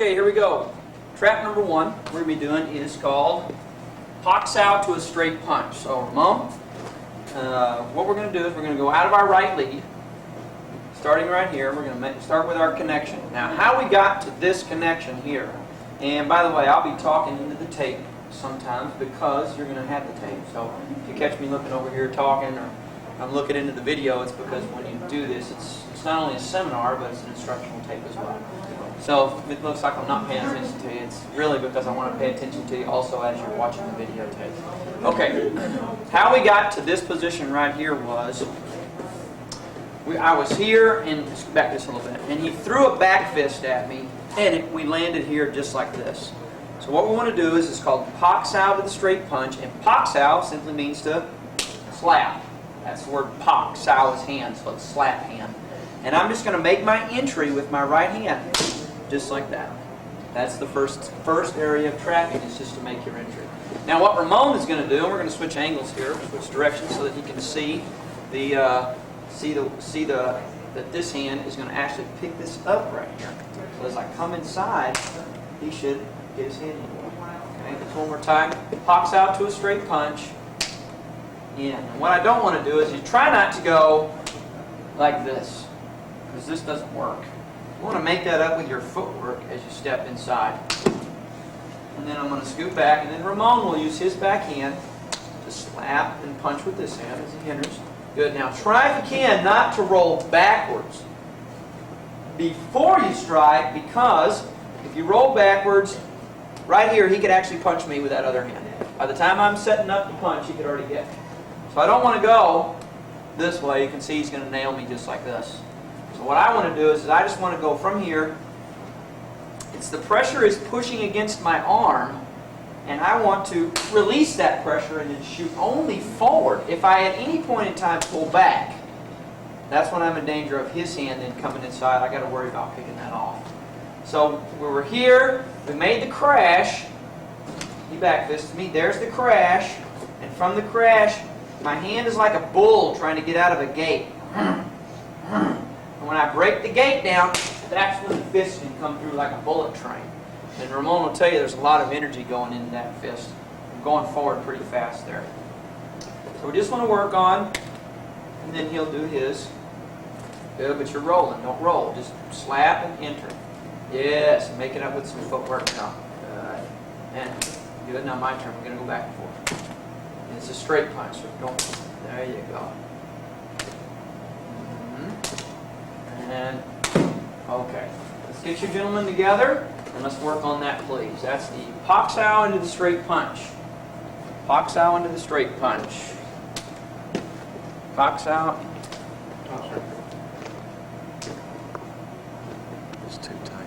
Okay, here we go. Trap number one we're going to be doing is called Pox Out to a Straight Punch. So, Ramon, what we're going to do is we're going to go out of our right lead, starting right here. We're going to start with our connection. Now, how we got to this connection here, and by the way, I'll be talking into the tape sometimes because you're going to have the tape. So, if you catch me looking over here talking, or I'm looking into the video, it's because when you do this, it's not only a seminar, but it's an instructional tape as well. So it looks like I'm not paying attention to you. It's really because I want to pay attention to you also as you're watching the videotape. Okay, how we got to this position right here was, I was here, and let's back this a little bit, and he threw a back fist at me, and we landed here just like this. So what we want to do is, it's called Pox Out with a straight punch, and Pox Out simply means to slap. That's the word Pox. Sao is hand, so it's slap hand. And I'm just going to make my entry with my right hand. Just like that. That's the first area of trapping, is just to make your entry. Now what Ramon is going to do, and we're going to switch angles here, switch directions so that he can see that this hand is going to actually pick this up right here. So as I come inside, he should get his hand in. Okay, just one more time. Pox out to a straight punch. In. And what I don't want to do is you try not to go like this, because this doesn't work. You want to make that up with your footwork as you step inside. And then I'm going to scoot back, and then Ramon will use his back hand to slap and punch with this hand as he enters. Good. Now try, if you can, not to roll backwards before you strike, because if you roll backwards, right here, he could actually punch me with that other hand. By the time I'm setting up the punch, he could already get me. So I don't want to go this way. You can see he's going to nail me just like this. So what I want to do is I just want to go from here. The pressure is pushing against my arm, and I want to release that pressure and then shoot only forward. If I at any point in time pull back, that's when I'm in danger of his hand then coming inside. I got to worry about picking that off. So we were here, we made the crash. He back fisted me. There's the crash, and from the crash, my hand is like a bull trying to get out of a gate. And when I break the gate down, that's when the fist can come through like a bullet train. And Ramon will tell you there's a lot of energy going into that fist. I'm going forward pretty fast there. So we just want to work on, and then he'll do his. Good, but you're rolling. Don't roll. Just slap and enter. Yes, and make it up with some footwork now. Good. And good. Now my turn. We're going to go back and forth. And it's a straight punch. So don't. There you go. And okay, let's get you gentlemen together and let's work on that, please. That's the Pox Out into the straight punch. Pox Out into the straight punch. Pox Out. It's too tight.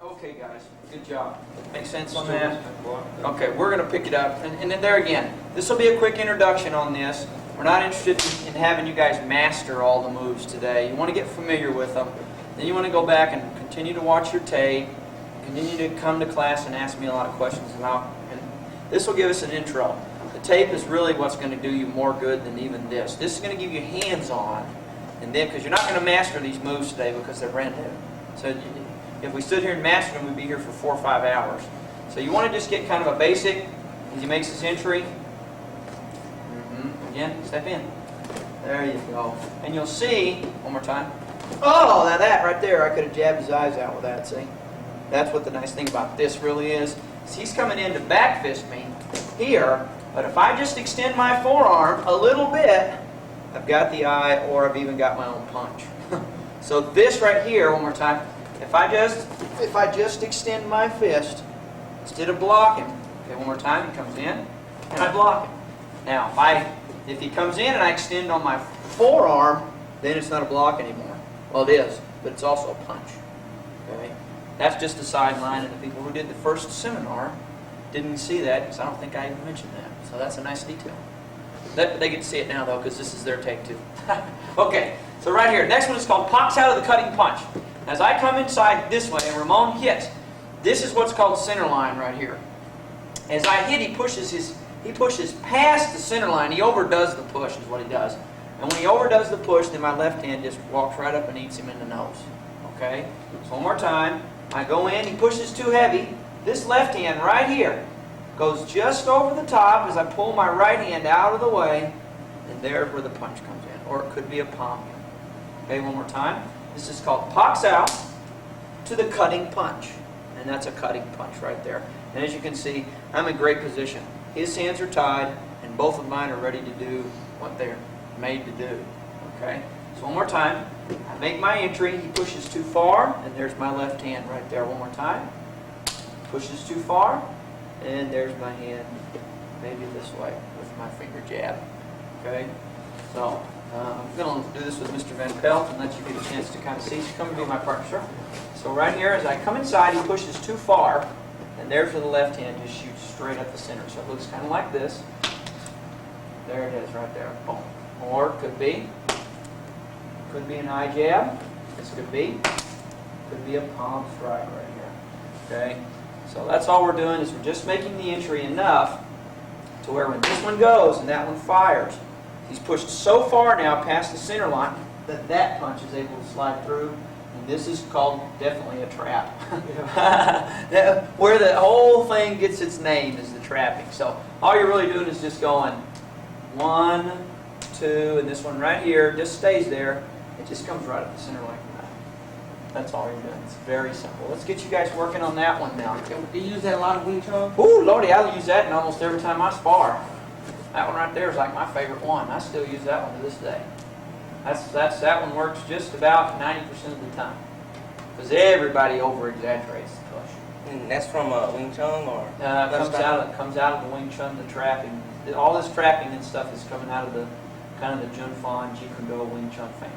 Okay, guys, good job. Make sense on that? Okay, we're going to pick it up. And then there again, this will be a quick introduction on this. We're not interested in having you guys master all the moves today. You want to get familiar with them. Then you want to go back and continue to watch your tape. Continue to come to class and ask me a lot of questions about. And this will give us an intro. The tape is really what's going to do you more good than even this. This is going to give you hands-on. And then, because you're not going to master these moves today because they're brand new. So if we stood here and mastered them, we'd be here for 4 or 5 hours. So you want to just get kind of a basic as he makes his entry. Again, step in. There you go. And you'll see, one more time. Oh, now that right there, I could have jabbed his eyes out with that, see? That's what the nice thing about this really is he's coming in to back fist me here, but if I just extend my forearm a little bit, I've got the eye, or I've even got my own punch. So this right here, one more time. If I just extend my fist instead of blocking, okay, one more time, he comes in and I block him. Now, if he comes in and I extend on my forearm, then it's not a block anymore. Well, it is, but it's also a punch. Okay, that's just a sideline, and the people who did the first seminar didn't see that because I don't think I even mentioned that. So that's a nice detail. They get to see it now though, because this is their take too. Okay, so right here, next one is called Pox Out of the Cutting Punch. As I come inside this way and Ramon hits, this is what's called center line right here. As I hit, he pushes past the center line. He overdoes the push is what he does. And when he overdoes the push, then my left hand just walks right up and eats him in the nose. Okay? So one more time. I go in, he pushes too heavy. This left hand right here goes just over the top as I pull my right hand out of the way, and there's where the punch comes in. Or it could be a palm in. Okay, one more time. This is called pox out to the cutting punch. And that's a cutting punch right there. And as you can see, I'm in great position. His hands are tied, and both of mine are ready to do what they're made to do. Okay? So one more time. I make my entry. He pushes too far, and there's my left hand right there. One more time. Pushes too far, and there's my hand maybe this way with my finger jab. Okay? So I'm going to do this with Mr. Van Pelt and let you get a chance to kind of see. So come and be my partner, sir. So right here, as I come inside, he pushes too far, and there's where the left hand just shoots straight up the center. So it looks kind of like this. There it is right there. Oh. Or it could be an eye jab. This could be a palm strike right here. Okay? So that's all we're doing is we're just making the entry enough to where when this one goes and that one fires, he's pushed so far now past the center line that that punch is able to slide through. And this is called definitely a trap. Where the whole thing gets its name is the trapping. So all you're really doing is just going 1, 2, and this one right here just stays there. It just comes right up the center like that. That's all you're doing. It's very simple. Let's get you guys working on that one now. Do you use that a lot of Wing Chun? Ooh, Lordy, I use that in almost every time I spar. That one right there is like my favorite one. I still use that one to this day. That one works just about 90% of the time. Because everybody over-exaggerates the push. And that's from Wing Chun or? Comes out of the Wing Chun, the trapping. All this trapping and stuff is coming out of the kind of the Chun Fan, Jeet Kune Do, Wing Chun family.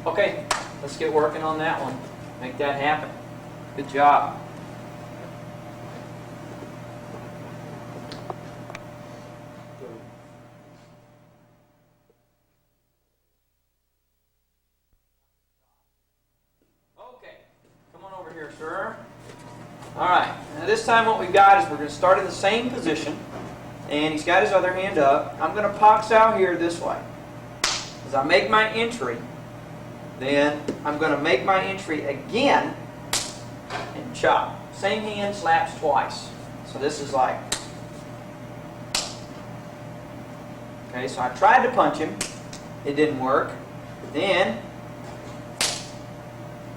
Okay, let's get working on that one. Make that happen. Good job. Okay, come on over here, sir. All right, now this time what we've got is we're going to start in the same position, and he's got his other hand up. I'm going to pox out here this way. As I make my entry, then I'm going to make my entry again and chop. Same hand slaps twice. So this is like, okay, so I tried to punch him. It didn't work. Then,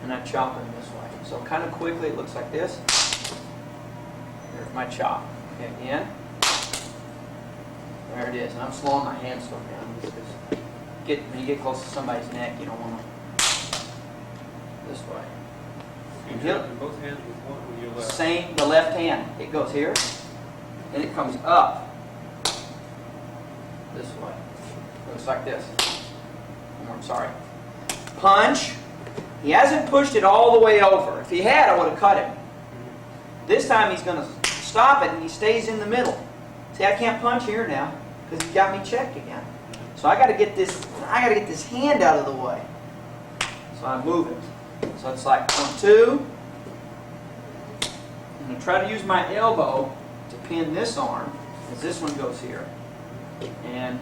and I chop him this way. So kind of quickly it looks like this. There's my chop. Okay, again. There it is. And I'm slowing my hand slow down because when you get close to somebody's neck, you don't want to. This way. You jump both hands with your left. Same, the left hand. It goes here, and it comes up this way. Looks like this. Oh, I'm sorry. Punch. He hasn't pushed it all the way over. If he had, I would have cut him. This time he's going to stop it, and he stays in the middle. See, I can't punch here now because he got me checked again. So I got to get this. I got to get this hand out of the way. So I move it. So it's like 1, 2. I'm going to try to use my elbow to pin this arm as this one goes here. And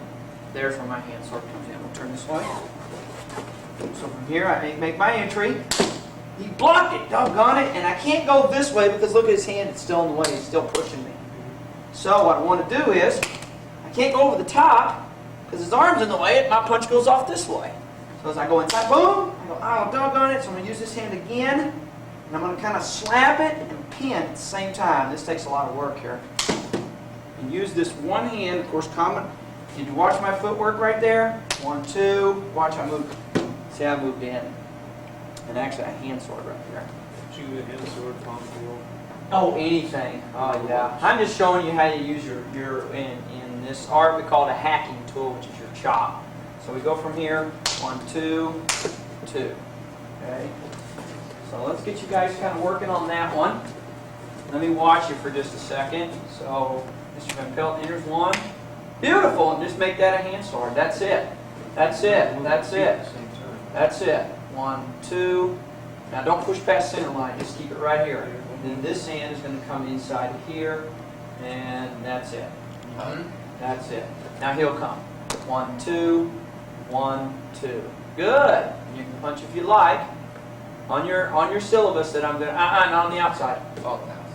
there's where my hand sort of comes in. We'll turn this way. So from here I make my entry. He blocked it, doggone it, and I can't go this way because look at his hand, it's still in the way, he's still pushing me. So what I want to do is, I can't go over the top because his arm's in the way, and my punch goes off this way. So as I go inside, boom, I go, oh, doggone it. So I'm going to use this hand again, and I'm going to kind of slap it and pin at the same time. This takes a lot of work here. And use this one hand, of course, common. Did you watch my footwork right there? 1, 2, watch I move. See, I moved in. And actually, a hand sword right there. Shoot a hand sword, palm tool. Oh, anything. Oh, yeah. I'm just showing you how you use your in this art, we call it a hacking tool, which is your chop. So we go from here, 1, 2, 2. Okay? So let's get you guys kind of working on that one. Let me watch you for just a second. So Mr. Van Pelt enters 1. Beautiful. And just make that a hand sword. That's it. That's it. That's it. That's it. 1, 2. Now don't push past center line. Just keep it right here. And then this hand is going to come inside of here. and that's it. That's it. Now he'll come. 1, 2, 1, 2. Good. You can punch if you like. On your syllabus that I'm gonna not on the outside.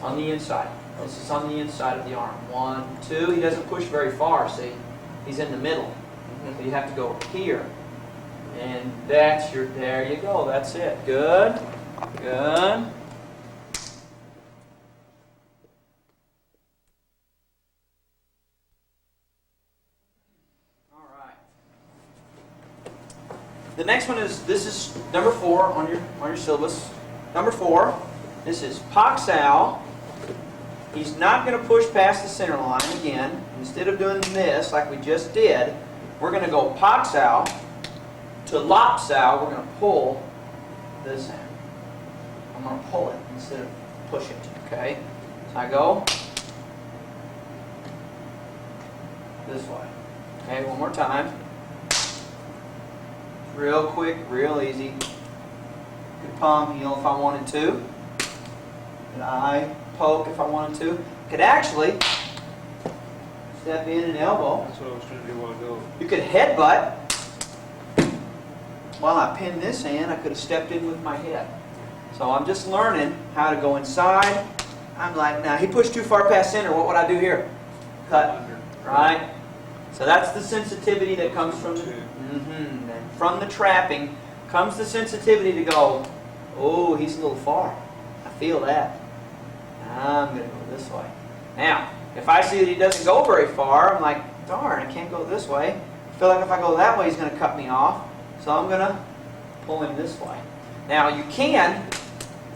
On the inside. This is on the inside of the arm. 1, 2. He doesn't push very far, see? He's in the middle. So you have to go here. And that's your, there you go. That's it. Good. Good. All right. The next one is, this is number 4 on your syllabus. Number 4, this is Pak Sao. He's not going to push past the center line again. Instead of doing this like we just did, we're going to go Pak Sao to Lop Sao. We're going to pull this in. I'm going to pull it instead of push it. Okay? So I go this way. Okay, one more time. Real quick, real easy. Could palm heel if I wanted to. Could eye poke if I wanted to. Could actually step in and elbow. That's what I was trying to do a while ago. You could headbutt. While I pinned this hand, I could have stepped in with my head. So I'm just learning how to go inside. I'm like, now he pushed too far past center. What would I do here? Cut. Right? So that's the sensitivity that comes from the, and from the trapping comes the sensitivity to go, oh, he's a little far. I feel that. I'm going to go this way. Now, if I see that he doesn't go very far, I'm like, darn, I can't go this way. I feel like if I go that way, he's going to cut me off. So I'm going to pull him this way. Now, you can,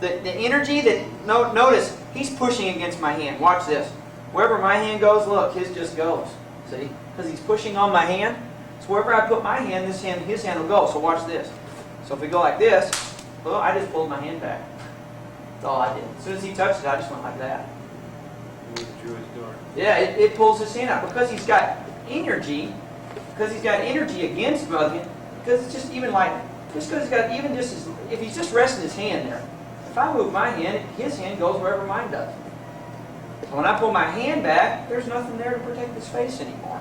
the energy that, notice, he's pushing against my hand. Watch this. Wherever my hand goes, look, his just goes. See? Because he's pushing on my hand. So wherever I put my hand, his hand will go. So watch this. So if we go like this, well, I just pulled my hand back. That's all I did. As soon as he touched it, I just went like that. Yeah, it pulls his hand out because he's got energy. Because he's got energy against me. Because it's just even like, just because he's got even just as, if he's just resting his hand there. If I move my hand, his hand goes wherever mine does. So when I pull my hand back, there's nothing there to protect his face anymore.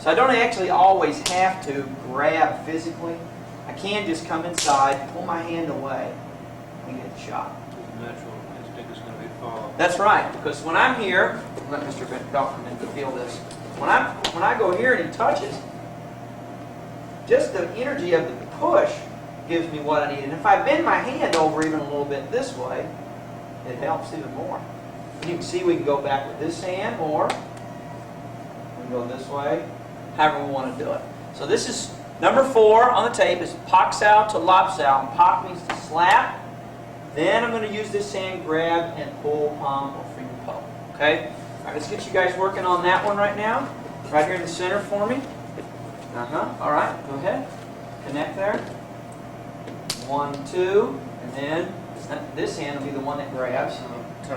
So I don't actually always have to grab physically. I can just come inside, pull my hand away, and get the shot. The natural instinct is going to be to follow. That's right, because when I'm here, let Mr. Bell come in to feel this. When I go here and he touches, just the energy of the push gives me what I need. And if I bend my hand over even a little bit this way, it helps even more. And you can see we can go back with this hand, or we can go this way, however we want to do it. So this is number 4 on the tape is Pak Sao to Lop Sao. And Pak means to slap. Then I'm going to use this hand, grab, and pull, palm, or finger poke. Okay? All right, let's get you guys working on that one right now. Right here in the center for me. All right, go ahead. Connect there. 1, 2, and then this hand will be the one that grabs.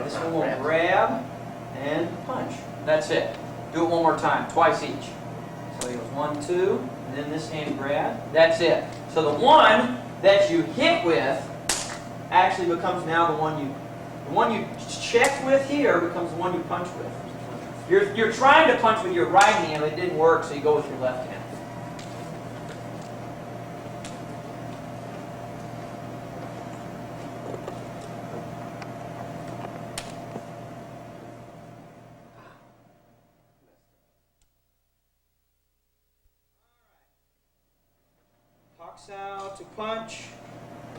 This one will grab and punch. That's it. Do it one more time, twice each. So he goes 1, 2, and then this hand grab. That's it. So the one that you hit with actually becomes now the one you checked with here becomes the one you punch with. You're trying to punch with your right hand, but it didn't work, so you go with your left hand. Pak Sao to punch,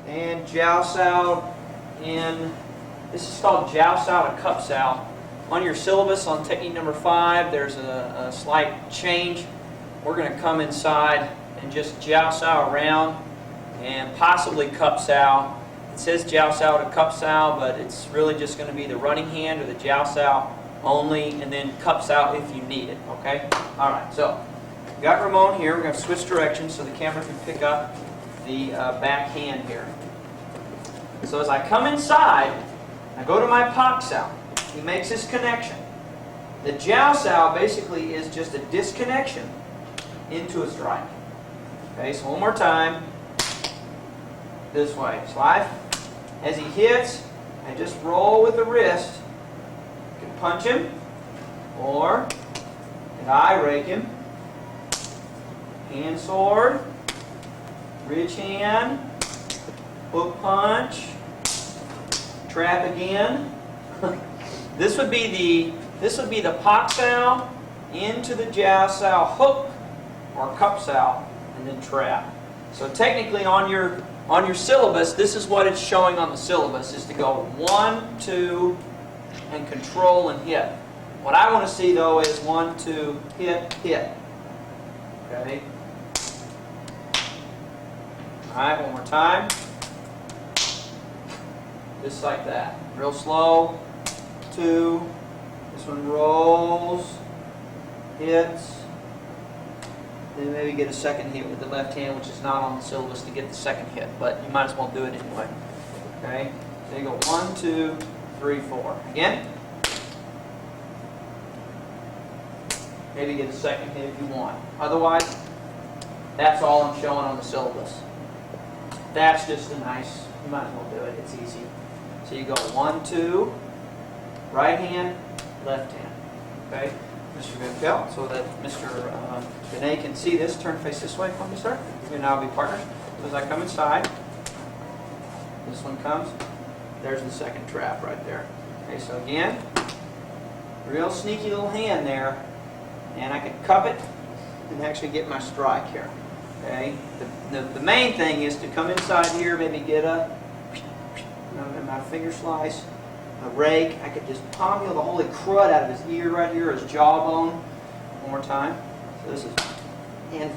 and Jiao Sao in, this is called Jiao Sao to Cup Sao. On your syllabus on technique number 5, there's a slight change. We're going to come inside and just Jiao Sao around and possibly Cup Sao. It says Jiao Sao to Cup Sao, but it's really just going to be the running hand or the Jiao Sao only, and then Cup Sao if you need it. Okay? All right, so we've got Ramon here. We're going to switch directions so the camera can pick up the back hand here. So as I come inside, I go to my Pak Sao. He makes this connection. The Jiao Sao basically is just a disconnection into a strike. Okay, so one more time. This way. So as he hits, I just roll with the wrist. I can punch him, Or could I rake him? Hand sword, ridge hand, hook punch, trap again. This would be the pak sao into the jiao sao hook or cup sao and then trap. So technically on your syllabus, this is what it's showing on the syllabus, is to go 1, 2, and control and hit. What I want to see though is 1, 2, hit, hit. Okay? Alright, one more time. Just like that. Real slow. 2. This one rolls, hits. Then maybe get a second hit with the left hand, which is not on the syllabus to get the second hit, but you might as well do it anyway. Okay? So you go 1, 2, 3, 4. Again. Maybe get a second hit if you want. Otherwise, that's all I'm showing on the syllabus. That's just a nice, you might as well do it, it's easy. So you go 1, 2, right hand, left hand. Okay? Mr. Vinkel, so that Mr. Benet can see this. Turn face this way for me, sir. You and I will be partners. So as I come inside, this one comes. There's the second trap right there. Okay, so again, real sneaky little hand there. And I can cup it and actually get my strike here. Okay? The main thing is to come inside here, maybe get my finger slice, a rake. I could just palm the holy crud out of his ear right here, his jawbone. One more time. So this is, and